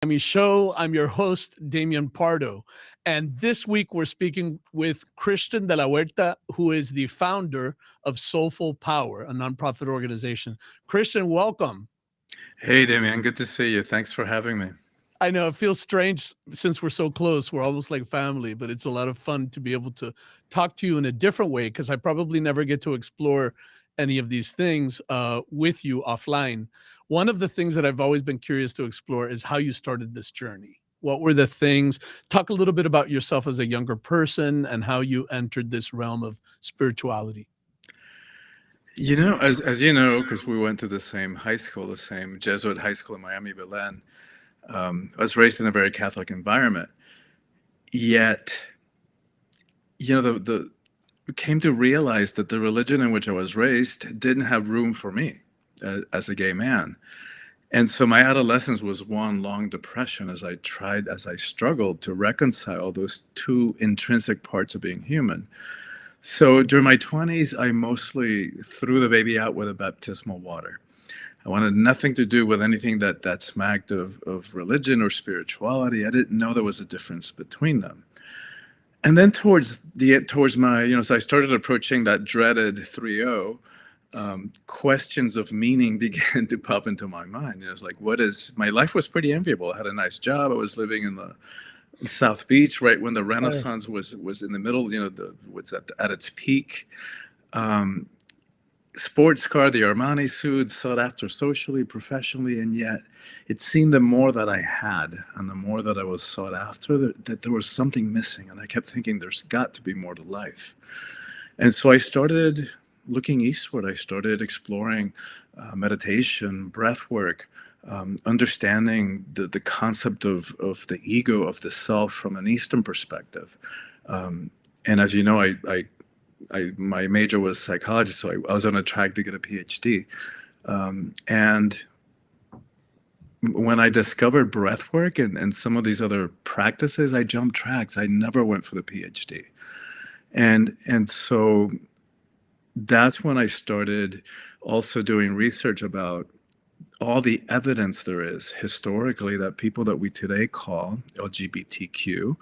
Miami Show. I'm your host, Damian Pardo. And this week we're speaking with Christian De La Huerta, who is the founder of Soulful Power, a nonprofit organization. Christian, welcome. Hey, Damian, good to see you. Thanks for having me. I know it feels strange since we're so close. We're almost like family, but it's a lot of fun to be able to talk to you in a different way because I probably never get to explore any of these things with you offline. One of the things that I've always been curious to explore is how you started this journey. What were the things? Talk a little bit about yourself as a younger person and how you entered this realm of spirituality. As you know, because we went to the same high school, the same Jesuit high school in Miami, Belen, I was raised in a very Catholic environment. Yet, the came to realize that the religion in which I was raised didn't have room for me as a gay man. And so my adolescence was one long depression as I struggled to reconcile those two intrinsic parts of being human. So during my 20s, I mostly threw the baby out with a baptismal water. I wanted nothing to do with anything that smacked of religion or spirituality. I didn't know there was a difference between them. And then towards my, so I started approaching that dreaded 3-0. Questions of meaning began to pop into my mind. It's like, my life was pretty enviable. I had a nice job. I was living in the South Beach, right when the Renaissance was in the middle, was at its peak. Sports car, the Armani suit, sought after socially, professionally, and yet it seemed the more that I had and the more that I was sought after, that there was something missing. And I kept thinking there's got to be more to life. And so I started looking eastward. I started exploring meditation, breath work, understanding the concept of the ego, of the self from an Eastern perspective. And as you know, my major was psychology, so I was on a track to get a PhD. And when I discovered breath work and some of these other practices, I jumped tracks. I never went for the PhD. And so that's when I started also doing research about all the evidence there is historically that people that we today call LGBTQ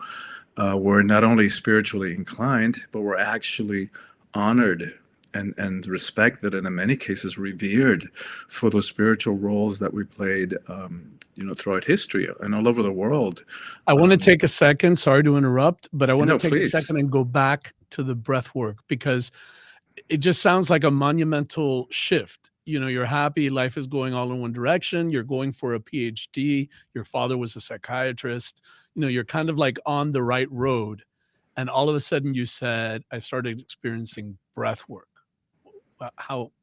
were not only spiritually inclined, but were actually honored and respected, and in many cases revered for those spiritual roles that we played, throughout history and all over the world. I want to take a second. Sorry to interrupt, but I want to take please. a second and go back to the breath work because it just sounds like a monumental shift. You're happy, life is going all in one direction. You're going for a PhD. Your father was a psychiatrist. You're kind of like on the right road. And all of a sudden you said, I started experiencing breath work.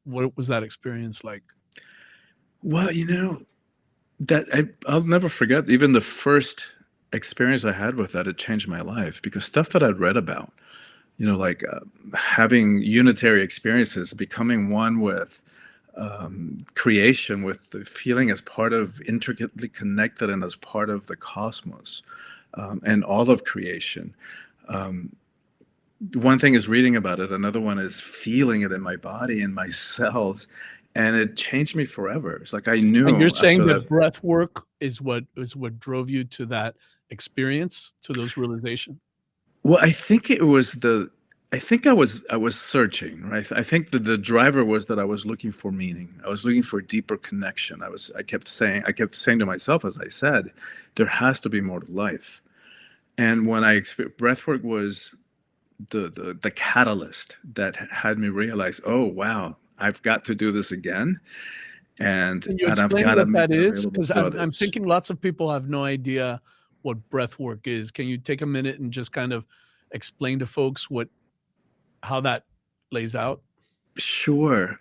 What was that experience like? Well, I'll never forget even the first experience I had with that. It changed my life because stuff that I'd read about, having unitary experiences, becoming one with creation, with the feeling as part of intricately connected and as part of the cosmos and all of creation. One thing is reading about it. Another one is feeling it in my body and my cells. And it changed me forever. It's like I knew. And you're saying that breath work is what drove you to that experience, to those realizations? Well, I think it was I think I was searching, right? I think that the driver was that I was looking for meaning. I was looking for deeper connection. I kept saying to myself, as I said, there has to be more to life. And when breathwork was the catalyst that had me realize, oh wow, I've got to do this again. And Can you I've explain got to what make that it is? available Because to I'm others. thinking lots of people have no idea what breath work is. Can you take a minute and just kind of explain to folks how that lays out? Sure.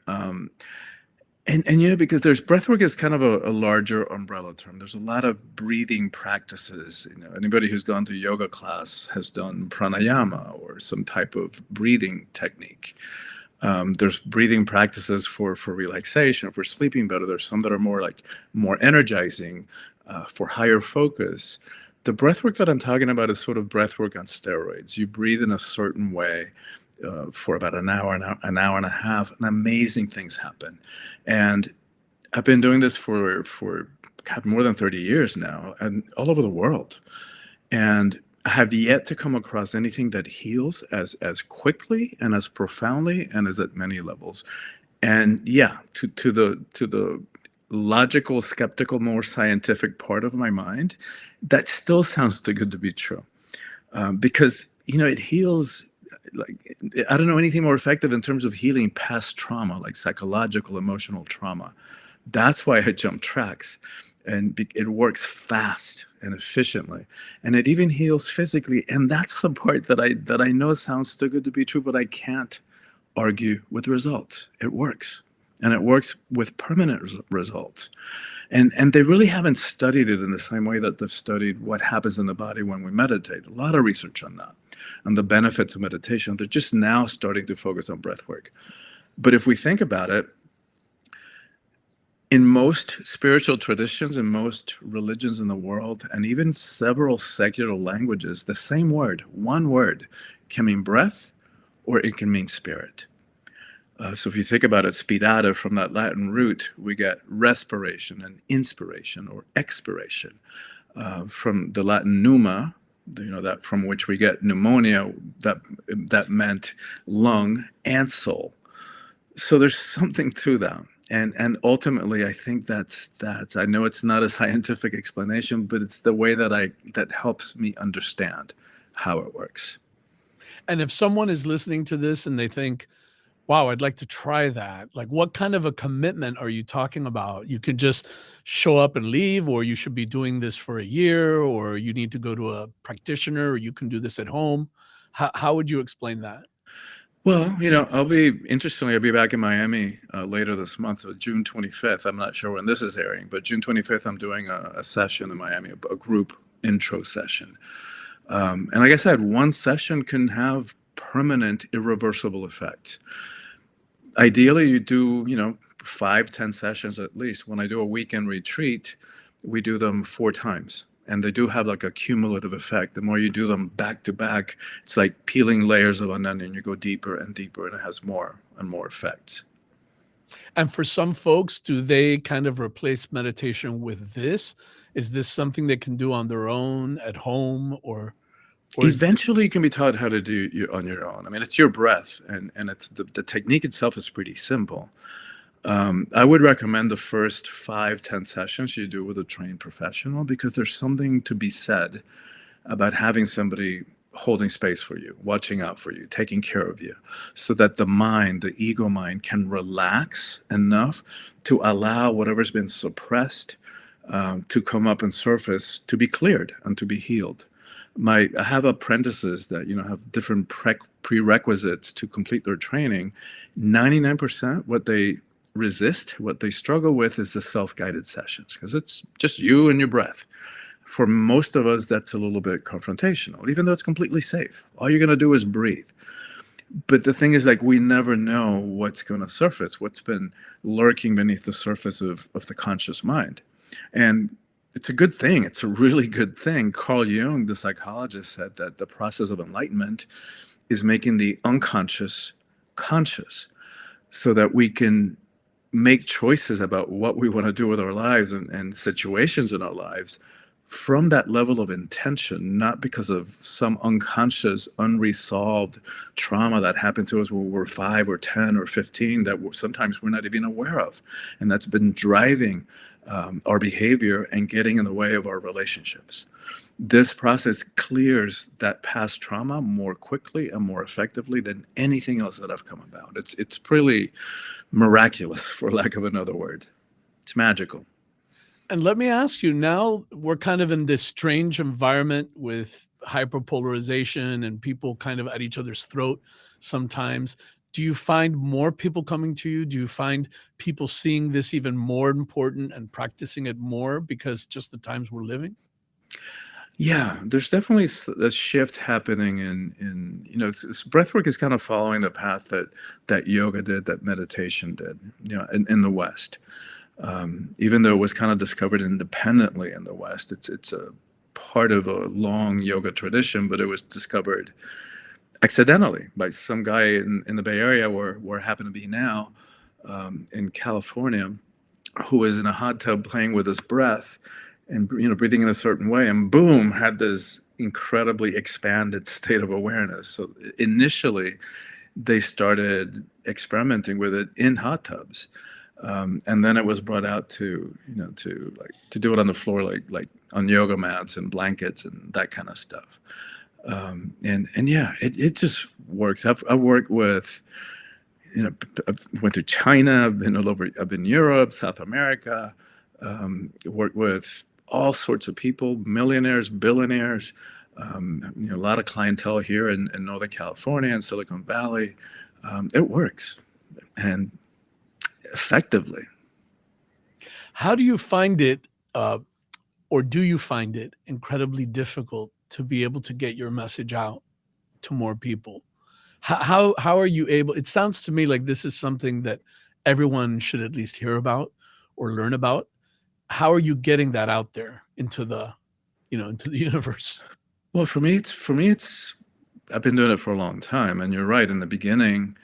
And because there's breathwork is kind of a larger umbrella term. There's a lot of breathing practices. Anybody who's gone to yoga class has done pranayama or some type of breathing technique. There's breathing practices for relaxation, for sleeping better. There's some that are more energizing, for higher focus. The breathwork that I'm talking about is sort of breathwork on steroids. You breathe in a certain way for about an hour and a half, and amazing things happen. And I've been doing this for God, more than 30 years now, and all over the world, and have yet to come across anything that heals as quickly and as profoundly and as at many levels. And yeah, to the logical, skeptical, more scientific part of my mind, that still sounds too good to be true. Because it heals. Like, I don't know anything more effective in terms of healing past trauma, like psychological, emotional trauma. That's why I jump tracks, and it works fast and efficiently, and it even heals physically. And that's the part that I know sounds too good to be true, but I can't argue with results. It works, and it works with permanent results. And they really haven't studied it in the same way that they've studied what happens in the body when we meditate. A lot of research on that, and the benefits of meditation. They're just now starting to focus on breath work. But if we think about it, in most spiritual traditions, in most religions in the world, and even several secular languages, the same word, one word, can mean breath or it can mean spirit. So if you think about it, spirare, from that Latin root, we get respiration and inspiration or expiration. From the Latin pneuma, that from which we get pneumonia, that meant lung and soul. So there's something to that. And ultimately, I think that's I know it's not a scientific explanation, but it's the way that helps me understand how it works. And if someone is listening to this and they think, wow, I'd like to try that. Like, what kind of a commitment are you talking about? You could just show up and leave, or you should be doing this for a year, or you need to go to a practitioner, or you can do this at home. How would you explain that? Well, I'll be back in Miami later this month, so June 25th. I'm not sure when this is airing, but June 25th, I'm doing a session in Miami, a group intro session. And like I said, one session can have permanent, irreversible effects. Ideally, you do, 5-10 sessions at least. When I do a weekend retreat, we do them 4 times. And they do have like a cumulative effect. The more you do them back to back, it's like peeling layers of an onion. You go deeper and deeper, and it has more and more effects. And for some folks, do they kind of replace meditation with this? Is this something they can do on their own at home, or is Eventually, you can be taught how to do you on your own. I mean, it's your breath, and it's the technique itself is pretty simple. I would recommend the first 5-10 sessions you do with a trained professional, because there's something to be said about having somebody holding space for you, watching out for you, taking care of you, so that the ego mind, can relax enough to allow whatever's been suppressed to come up and surface, to be cleared and to be healed. I have apprentices that have different prerequisites to complete their training. 99% what they resist, what they struggle with, is the self-guided sessions, because it's just you and your breath. For most of us, that's a little bit confrontational, even though it's completely safe. All you're going to do is breathe. But the thing is, like, we never know what's going to surface, what's been lurking beneath the surface of the conscious mind. And it's a good thing. It's a really good thing. Carl Jung, the psychologist, said that the process of enlightenment is making the unconscious conscious, so that we can make choices about what we want to do with our lives and situations in our lives from that level of intention, not because of some unconscious, unresolved trauma that happened to us when we were 5 or 10 or 15 that sometimes we're not even aware of. And that's been driving our behavior and getting in the way of our relationships. This process clears that past trauma more quickly and more effectively than anything else that I've come about. It's pretty miraculous, for lack of another word. It's magical. And let me ask you, now we're kind of in this strange environment with hyperpolarization and people kind of at each other's throat sometimes. Do you find more people coming to you? Do you find people seeing this even more important and practicing it more because just the times we're living? Yeah, there's definitely a shift happening in breathwork is kind of following the path that yoga did, that meditation did, in the West. Even though it was kind of discovered independently in the West, it's a part of a long yoga tradition, but it was discovered accidentally by some guy in the Bay Area, where I happen to be now, in California. who was in a hot tub playing with his breath and breathing in a certain way, and boom, had this incredibly expanded state of awareness. So initially they started experimenting with it in hot tubs, and then it was brought out to to do it on the floor, like on yoga mats and blankets and that kind of stuff. And yeah, it just works. I've worked with, I went to China. I've been all over. I've been Europe, South America. Worked with all sorts of people, millionaires, billionaires. A lot of clientele here in Northern California and Silicon Valley. It works, and effectively. How do you find it, or do you find it incredibly difficult to be able to get your message out to more people? How are you able? It sounds to me like this is something that everyone should at least hear about or learn about. How are you getting that out there into the universe? Well, for me, it's I've been doing it for a long time, and you're right. In the beginning,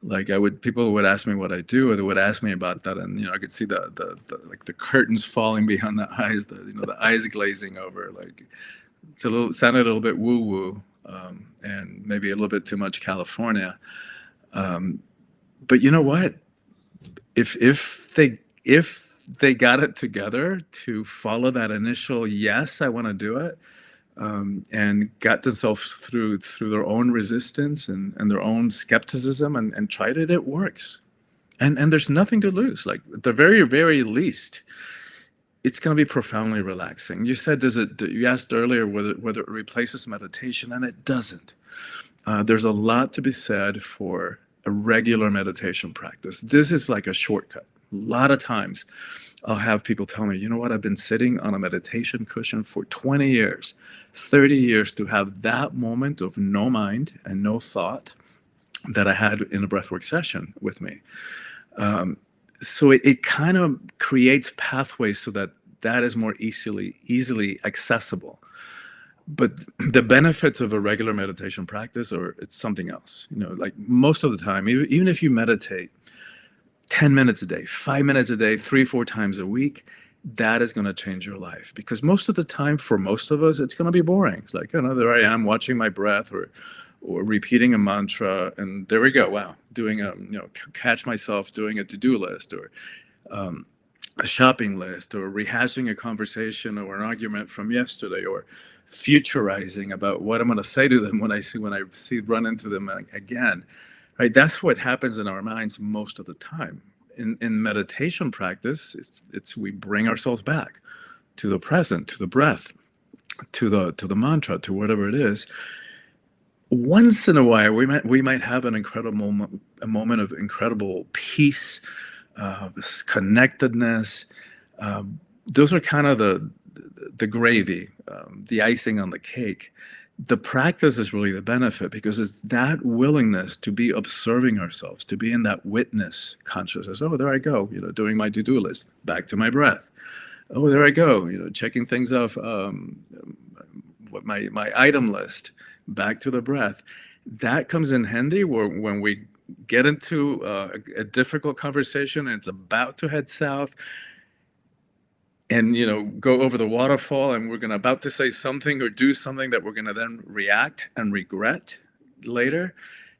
like people would ask me what I do, or they would ask me about that, and I could see the like the curtains falling behind the eyes, the eyes glazing over. Like sounded a little bit woo woo, and maybe a little bit too much California. But you know what? If they got it together to follow that initial yes, I want to do it, and got themselves through their own resistance and their own skepticism and tried it, it works. And there's nothing to lose. Like at the very, very least, it's going to be profoundly relaxing. You said, you asked earlier whether it replaces meditation, and it doesn't. There's a lot to be said for a regular meditation practice. This is like a shortcut. A lot of times I'll have people tell me, you know what, I've been sitting on a meditation cushion for 20 years, 30 years to have that moment of no mind and no thought that I had in a breathwork session with me. So it kind of creates pathways so that is more easily accessible. But the benefits of a regular meditation practice, or it's something else. Like most of the time, even if you meditate 10 minutes a day, 5 minutes a day, 3-4 times a week, that is going to change your life. Because most of the time, for most of us, it's going to be boring. It's like, there I am watching my breath or repeating a mantra, and there we go. Wow, doing catch myself doing a to-do list, or a shopping list, or rehashing a conversation or an argument from yesterday, or futurizing about what I'm going to say to them when I run into them again. Right? That's what happens in our minds most of the time. In meditation practice, it's we bring ourselves back to the present, to the breath, to the mantra, to whatever it is. Once in a while, we might have a moment of incredible peace, connectedness. Those are kind of the gravy, the icing on the cake. The practice is really the benefit, because it's that willingness to be observing ourselves, to be in that witness consciousness. Oh, there I go, doing my to-do list, back to my breath. Oh, there I go, checking things off, what my item list, back to the breath. That comes in handy when we get into a difficult conversation and it's about to head south, and go over the waterfall, and we're about to say something or do something that we're going to then react and regret later.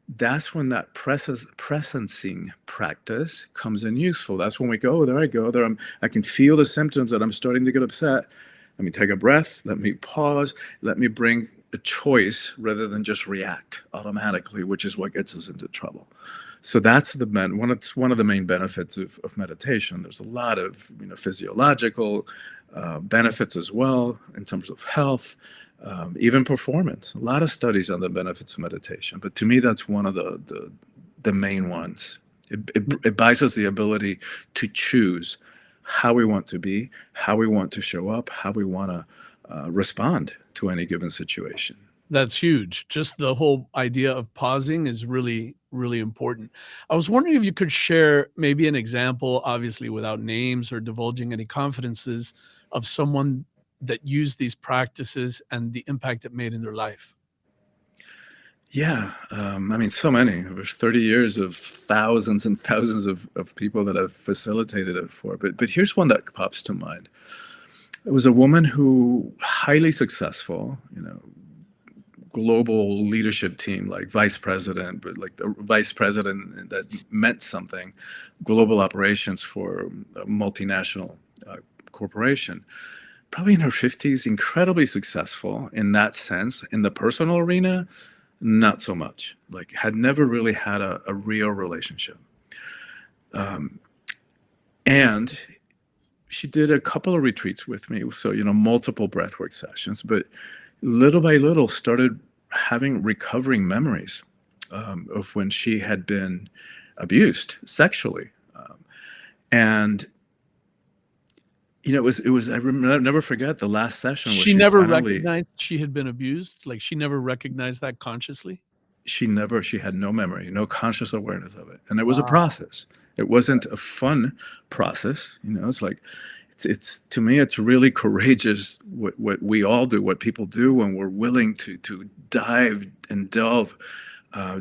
That's when that presencing practice comes in useful. That's when we go, oh, there I go. I can feel the symptoms that I'm starting to get upset. Let me take a breath. Let me pause. Let me bring a choice rather than just react automatically, which is what gets us into trouble. So that's one of the main benefits of meditation. There's a lot of physiological benefits as well in terms of health, even performance. A lot of studies on the benefits of meditation, but to me that's one of the main ones. It buys us the ability to choose how we want to be, how we want to show up, how we want to respond to any given situation. That's huge. Just the whole idea of pausing is really, really important. I was wondering if you could share maybe an example, obviously without names or divulging any confidences, of someone that used these practices and the impact it made in their life. Yeah, I mean, so many. Over 30 years of thousands and thousands of people that I've facilitated it for. But here's one that pops to mind. It was a woman who highly successful, global leadership team, like vice president, but like the vice president that meant something, global operations for a multinational corporation. Probably in her 50s, incredibly successful in that sense. In the personal arena, not so much. Like, had never really had a real relationship. And she did a couple of retreats with me. So, multiple breathwork sessions, but little by little started having recovering memories of when she had been abused sexually. And it was I remember, never forget the last session where She she never finally, recognized she had been abused? Like, she never recognized that consciously? she had no memory, no conscious awareness of it. And it was a Wow. process. It wasn't a fun process. It's like, it's to me, it's really courageous what we all do, what people do when we're willing to dive and delve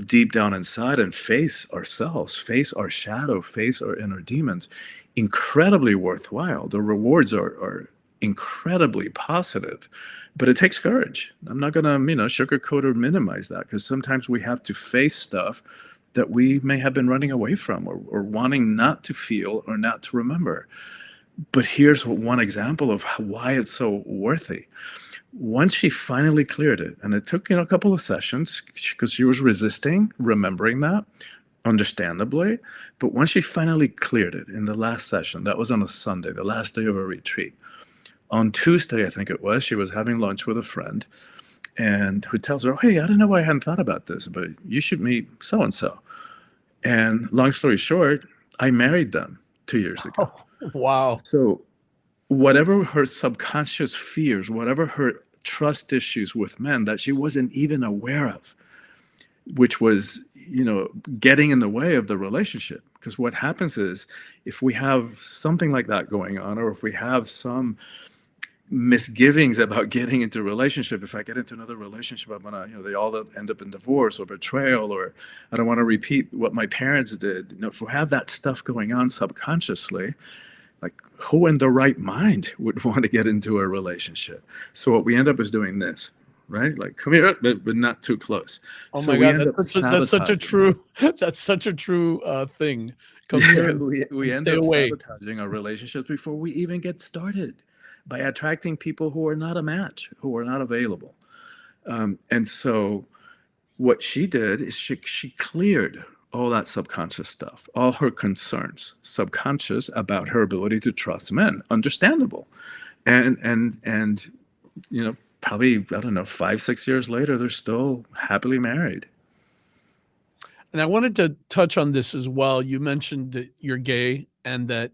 deep down inside and face ourselves, face our shadow, face our inner demons. Incredibly worthwhile. The rewards are incredibly positive, but it takes courage. I'm not going to, sugarcoat or minimize that, because sometimes we have to face stuff that we may have been running away from, or wanting not to feel or not to remember. But here's one example of why it's so worthy. Once she finally cleared it, and it took a couple of sessions because she was resisting remembering that, understandably, but once she finally cleared it in the last session, that was on a Sunday, the last day of her retreat. On Tuesday, I think it was, she was having lunch with a friend, and who tells her, "Hey, I don't know why I hadn't thought about this, but you should meet so and so." And long story short, I married them 2 years ago. Oh, wow. So whatever her subconscious fears, whatever her trust issues with men that she wasn't even aware of, which was, getting in the way of the relationship. Because what happens is, if we have something like that going on, or if we have some misgivings about getting into a relationship, if I get into another relationship, I'm gonna, they all end up in divorce or betrayal, or I don't want to repeat what my parents did. If we have that stuff going on subconsciously, like, who in the right mind would want to get into a relationship? So what we end up is doing this, right? Like, come here, but not too close. Oh So my we God, end up that's such a sabotaging. true that's such a true thing. Come here Yeah, and we end stay up away. sabotaging our relationships before we even get started, by attracting people who are not a match, who are not available. And so what she did is she cleared all that subconscious stuff, all her concerns, subconscious, about her ability to trust men. Understandable. And probably, I don't know, 5-6 years later, they're still happily married. And I wanted to touch on this as well. You mentioned that you're gay, and that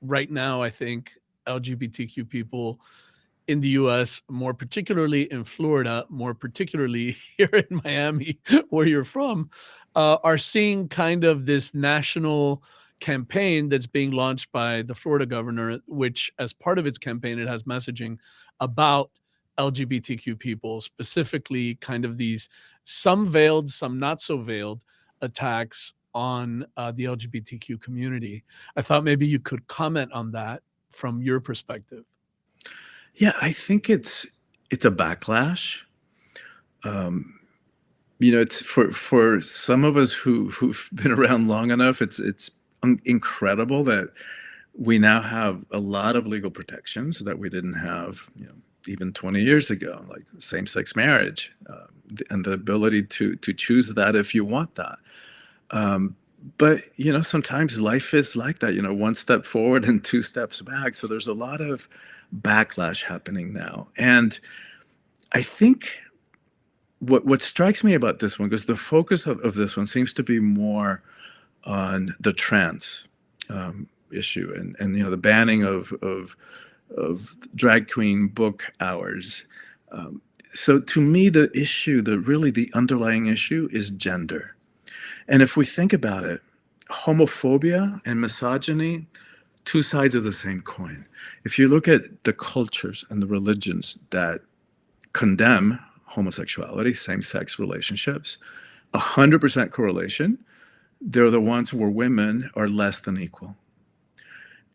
right now, I think LGBTQ people in the US, more particularly in Florida, more particularly here in Miami, where you're from, are seeing kind of this national campaign that's being launched by the Florida governor, which, as part of its campaign, it has messaging about LGBTQ people, specifically kind of these some veiled, some not so veiled attacks on the LGBTQ community. I thought maybe you could comment on that from your perspective. Yeah, I think it's a backlash. It's for some of us who've been around long enough. It's incredible that we now have a lot of legal protections that we didn't have, even 20 years ago, like same-sex marriage, and the ability to choose that if you want that. But sometimes life is like that. One step forward and two steps back. So there's a lot of backlash happening now, and I think what strikes me about this one, because the focus of this one seems to be more on the trans issue, and the banning of drag queen book hours. So to me, the issue, the underlying issue, is gender. And if we think about it, homophobia and misogyny, two sides of the same coin. If you look at the cultures and the religions that condemn homosexuality, same-sex relationships, 100% correlation. They're the ones where women are less than equal.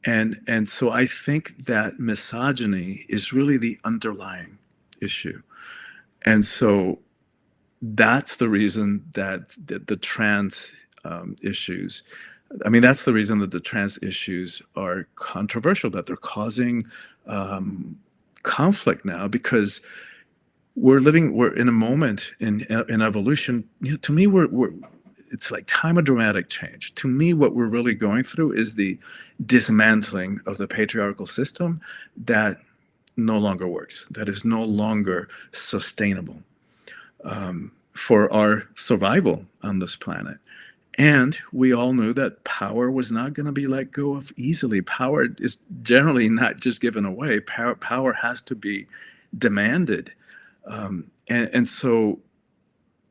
And so I think that misogyny is really the underlying issue. And so that's the reason that the trans issues, I mean, that's the reason that the trans issues are controversial, that they're causing conflict now, because we're in a moment in evolution. To me, it's like time of dramatic change. To me, what we're really going through is the dismantling of the patriarchal system that no longer works, that is no longer sustainable for our survival on this planet. And we all knew that power was not going to be let go of easily. Power is generally not just given away. Power has to be demanded. And so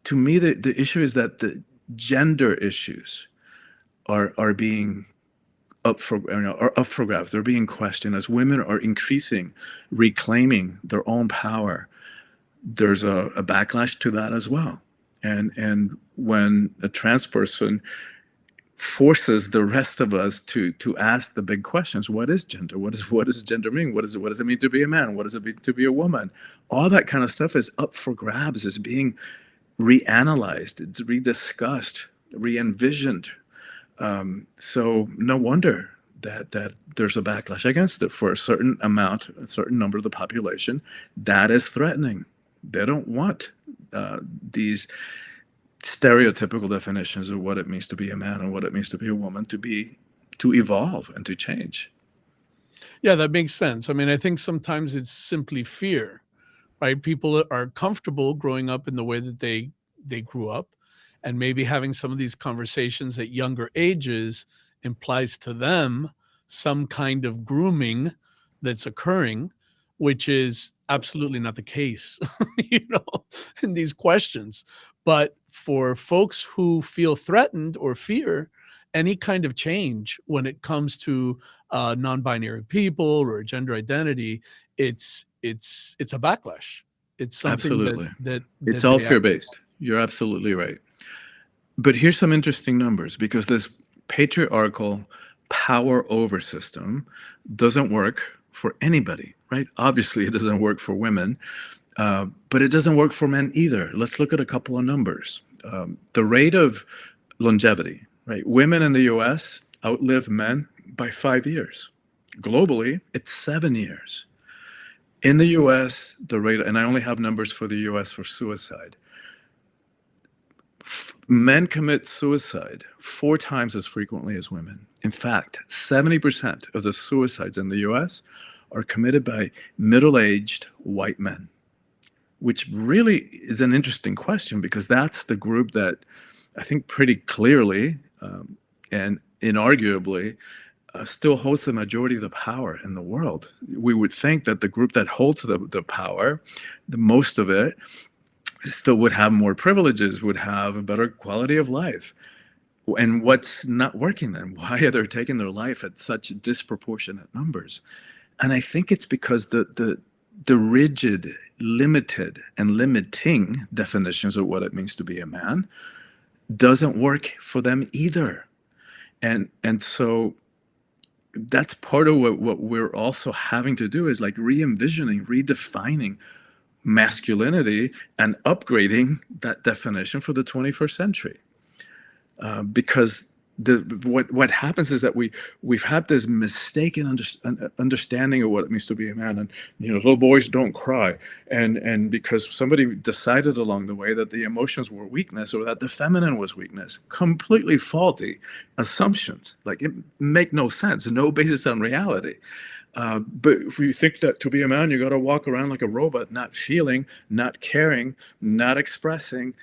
to me, the issue is that the gender issues are being up for grabs. They're being questioned as women are reclaiming their own power. There's a backlash to that as well. And when a trans person forces the rest of us to ask the big questions: what is gender? What does gender mean? What does it mean to be a man? What does it mean to be a woman? All that kind of stuff is up for grabs, is being reanalyzed, it's rediscussed, re-envisioned. So no wonder that there's a backlash against it for a certain number of the population. That is threatening. They don't want these stereotypical definitions of what it means to be a man and what it means to be a woman to evolve and to change. Yeah, that makes sense. I mean, I think sometimes it's simply fear, right? People are comfortable growing up in the way that they grew up, and maybe having some of these conversations at younger ages implies to them some kind of grooming that's occurring, which is absolutely not the case, in these questions. But for folks who feel threatened or fear any kind of change when it comes to non-binary people or gender identity, it's a backlash. It's something Absolutely. that it's all fear-based. You're absolutely right. But here's some interesting numbers, because this patriarchal power over system doesn't work for anybody, right? Obviously, it doesn't work for women, but it doesn't work for men either. Let's look at a couple of numbers. The rate of longevity, right? Women in the US outlive men by 5 years. Globally, it's 7 years. In the US, the rate, and I only have numbers for the US for suicide, men commit suicide 4 times as frequently as women. In fact, 70% of the suicides in the US are committed by middle-aged white men, which really is an interesting question, because that's the group that I think pretty clearly and inarguably still holds the majority of the power in the world. We would think that the group that holds the power, the most of it, still would have more privileges, would have a better quality of life. And what's not working then? Why are they taking their life at such disproportionate numbers? And I think it's because the rigid, limited, and limiting definitions of what it means to be a man doesn't work for them either. And so that's part of what we're also having to do, is like re-envisioning, redefining masculinity and upgrading that definition for the 21st century. Because what happens is that we've had this mistaken understanding of what it means to be a man, and little boys don't cry, and because somebody decided along the way that the emotions were weakness, or that the feminine was weakness. Completely faulty assumptions. Like, it make no sense, no basis on reality. But if you think that to be a man, you got to walk around like a robot, not feeling, not caring, not expressing.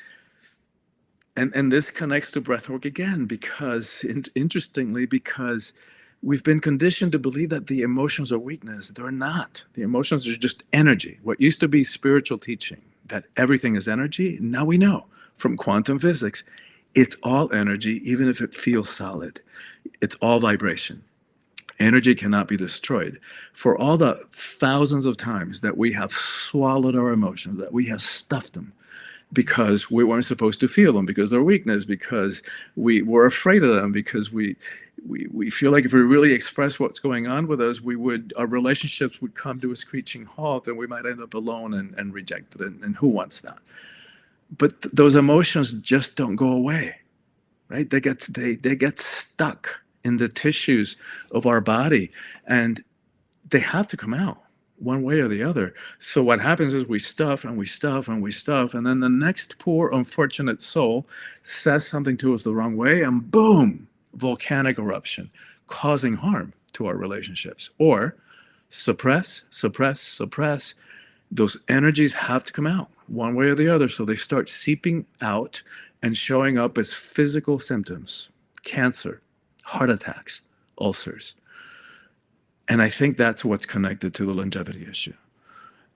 And this connects to breathwork again, because interestingly, because we've been conditioned to believe that the emotions are weakness. They're not. The emotions are just energy. What used to be spiritual teaching, that everything is energy, now we know from quantum physics, it's all energy, even if it feels solid. It's all vibration. Energy cannot be destroyed. For all the thousands of times that we have swallowed our emotions, that we have stuffed them, because we weren't supposed to feel them, because they're weakness, because we were afraid of them, because we feel like if we really express what's going on with us, our relationships would come to a screeching halt, and we might end up alone and rejected. And who wants that? But those emotions just don't go away, right? They get stuck in the tissues of our body, and they have to come out one way or the other. So what happens is we stuff and we stuff and we stuff, and then the next poor unfortunate soul says something to us the wrong way, and boom, volcanic eruption, causing harm to our relationships. Or suppress. Those energies have to come out one way or the other. So they start seeping out and showing up as physical symptoms: cancer, heart attacks, ulcers. And I think that's what's connected to the longevity issue.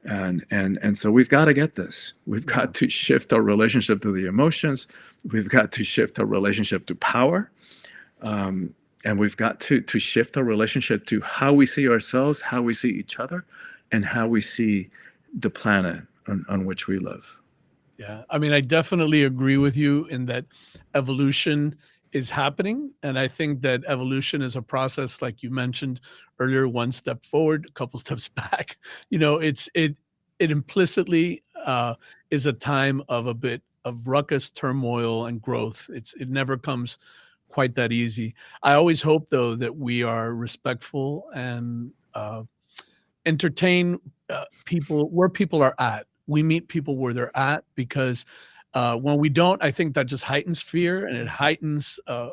And so we've got to get this. We've got to shift our relationship to the emotions. We've got to shift our relationship to power. And we've got to shift our relationship to how we see ourselves, how we see each other, and how we see the planet on which we live. Yeah. I mean, I definitely agree with you in that evolution is happening. And I think that evolution is a process, like you mentioned earlier, one step forward, a couple steps back. It implicitly is a time of a bit of ruckus, turmoil, and growth. It never comes quite that easy. I always hope, though, that we are respectful and entertain people where people are at. We meet people where they're at, because when we don't, I think that just heightens fear, and it heightens a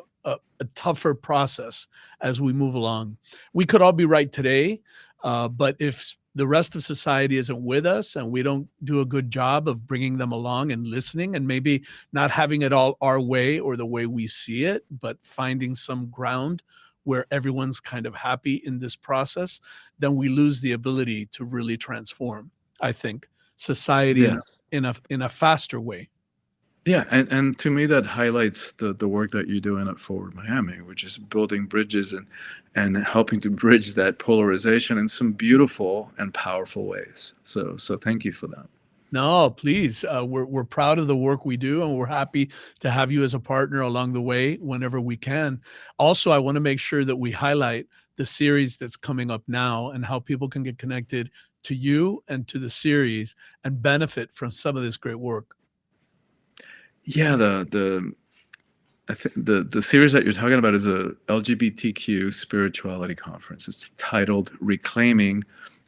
tougher process as we move along. We could all be right today, but if the rest of society isn't with us and we don't do a good job of bringing them along and listening, and maybe not having it all our way or the way we see it, but finding some ground where everyone's kind of happy in this process, then we lose the ability to really transform, I think, society Yes. in a faster way. Yeah, and to me that highlights the work that you're doing at Forward Miami, which is building bridges and helping to bridge that polarization in some beautiful and powerful ways. So thank you for that. No, please. We're proud of the work we do, and we're happy to have you as a partner along the way whenever we can. Also, I want to make sure that we highlight the series that's coming up now and how people can get connected to you and to the series and benefit from some of this great work. Yeah, I think the series that you're talking about is a LGBTQ spirituality conference. It's titled Reclaiming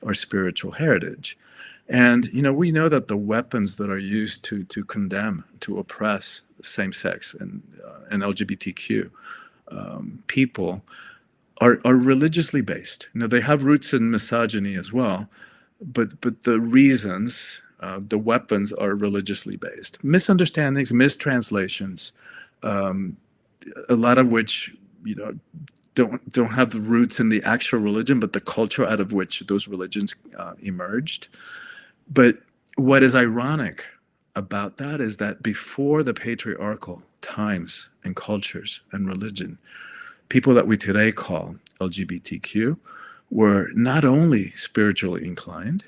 Our Spiritual Heritage. And we know that the weapons that are used to condemn, to oppress same-sex and LGBTQ people are religiously based. They have roots in misogyny as well, but the reasons, the weapons are religiously based. Misunderstandings, mistranslations, a lot of which don't have the roots in the actual religion, but the culture out of which those religions emerged. But what is ironic about that is that before the patriarchal times and cultures and religion, people that we today call LGBTQ were not only spiritually inclined,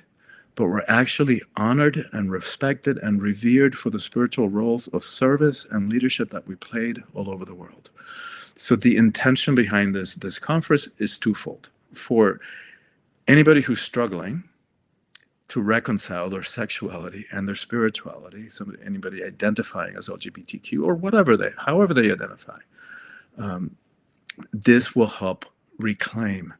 but were actually honored and respected and revered for the spiritual roles of service and leadership that we played all over the world. So the intention behind this conference is twofold. For anybody who's struggling to reconcile their sexuality and their spirituality, anybody identifying as LGBTQ or however they identify, this will help reclaim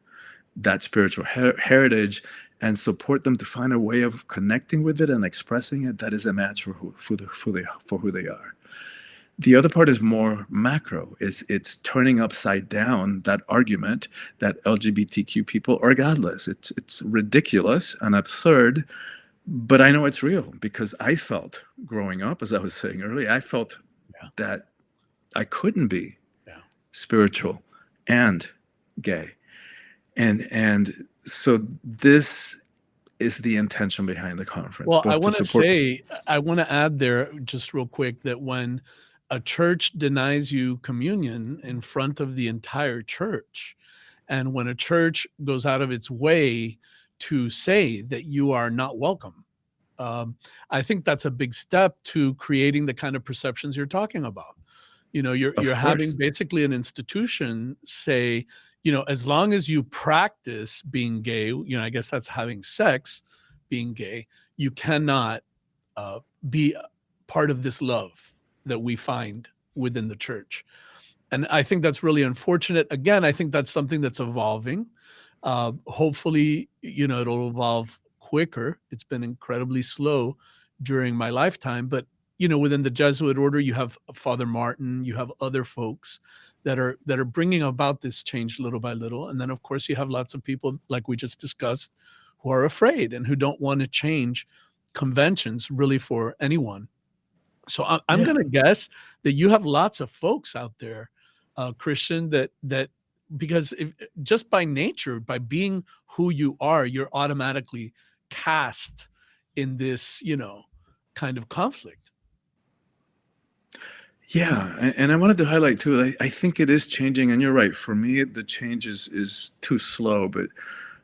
that spiritual heritage and support them to find a way of connecting with it and expressing it that is a match for who they are. The other part is more macro. It's turning upside down that argument that LGBTQ people are godless. It's ridiculous and absurd, but I know it's real because I felt growing up, as I was saying earlier, I felt that I couldn't be spiritual and gay. And so this is the intention behind the conference. Well, I want to add there just real quick that when a church denies you communion in front of the entire church, And when a church goes out of its way to say that you are not welcome, I think that's a big step to creating the kind of perceptions you're talking about. You're having basically an institution say, as long as you practice being gay, I guess that's having sex, being gay, you cannot be part of this love that we find within the church. And I think that's really unfortunate. Again, I think that's something that's evolving. Hopefully, it'll evolve quicker. It's been incredibly slow during my lifetime, but within the Jesuit order, you have Father Martin, you have other folks that are bringing about this change little by little. And then, of course, you have lots of people, like we just discussed, who are afraid and who don't want to change conventions really for anyone. So I'm going to guess that you have lots of folks out there, Christian, that because just by nature, by being who you are, you're automatically cast in this, kind of conflict. Yeah, and I wanted to highlight too that I think it is changing, and you're right. For me, the change is too slow. But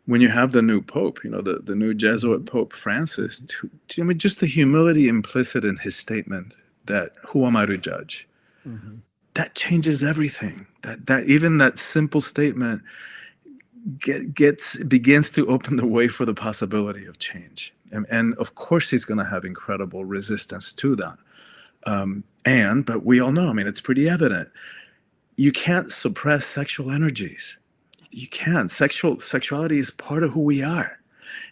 when you have the new Pope, the new Jesuit Pope Francis, just the humility implicit in his statement that who am I to judge? Mm-hmm. That changes everything. That even that simple statement begins to open the way for the possibility of change. And of course, he's going to have incredible resistance to that. But we all know, it's pretty evident. You can't suppress sexual energies. You can't. Sexuality is part of who we are.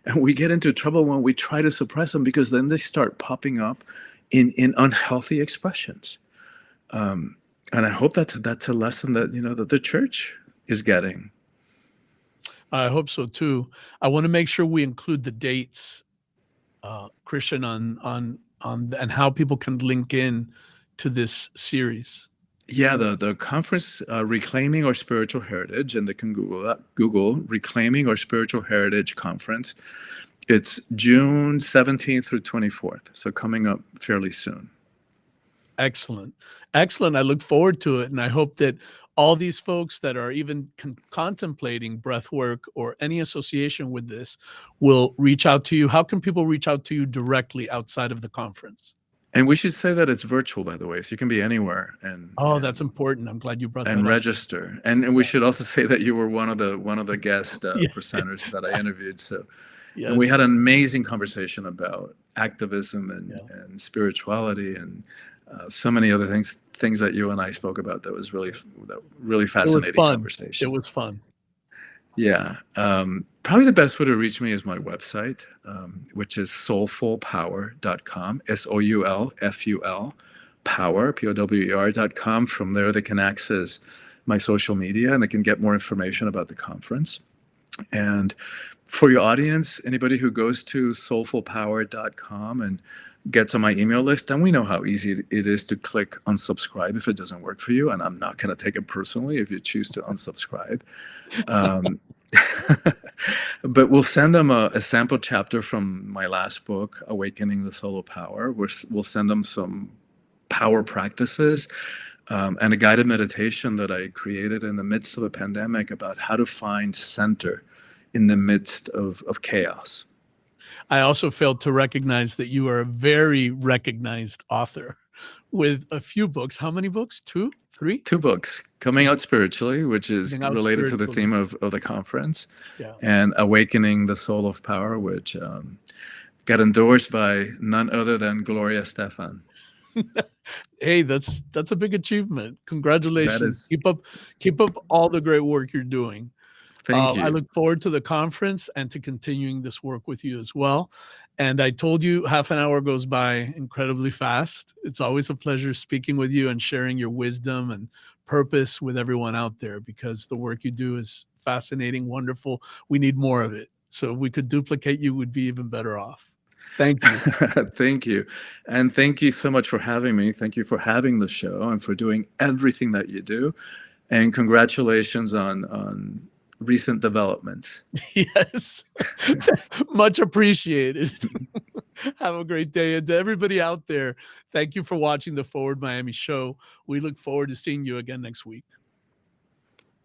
And we get into trouble when we try to suppress them, because then they start popping up in unhealthy expressions. And I hope that's a lesson that, that the church is getting. I hope so too. I want to make sure we include the dates, Christian, on and how people can link in to this series. Yeah, the conference, Reclaiming Our Spiritual Heritage, and they can Google Reclaiming Our Spiritual Heritage Conference. It's June 17th through 24th, so coming up fairly soon. Excellent. I look forward to it, and I hope that all these folks that are even contemplating breath work or any association with this will reach out to you. How can people reach out to you directly outside of the conference? And we should say that it's virtual, by the way, so you can be anywhere. That's important. I'm glad you brought that up. And register. And we should also say that you were one of the guest presenters that I interviewed. So, yes. And we had an amazing conversation about activism and spirituality and so many other things that you and I spoke about. That was really fascinating conversation. It was fun. Yeah. Probably the best way to reach me is my website, which is soulfulpower.com, SOULFUL, power, POWER.com. From there, they can access my social media and they can get more information about the conference. And for your audience, anybody who goes to soulfulpower.com and gets on my email list, and we know how easy it is to click unsubscribe if it doesn't work for you, and I'm not going to take it personally if you choose to unsubscribe. But we'll send them a sample chapter from my last book, Awakening the Soul of Power. We'll send them some power practices and a guided meditation that I created in the midst of the pandemic about how to find center in the midst of chaos. I also failed to recognize that you are a very recognized author with a few books. How many books? 2, 3? 2 books. Coming Out Spiritually, which is related to the theme of the conference, and Awakening the Soul of Power, which got endorsed by none other than Gloria Estefan. Hey, that's a big achievement. Congratulations. Keep up all the great work you're doing. Thank you. I look forward to the conference and to continuing this work with you as well. And I told you half an hour goes by incredibly fast. It's always a pleasure speaking with you and sharing your wisdom and purpose with everyone out there, because the work you do is fascinating, wonderful. We need more of it. So if we could duplicate you, we'd be even better off. Thank you. Thank you. And thank you so much for having me. Thank you for having the show and for doing everything that you do. And congratulations on recent developments. Yes. Much appreciated. Have a great day. And to everybody out there, thank you for watching the Forward Miami show. We look forward to seeing you again next week.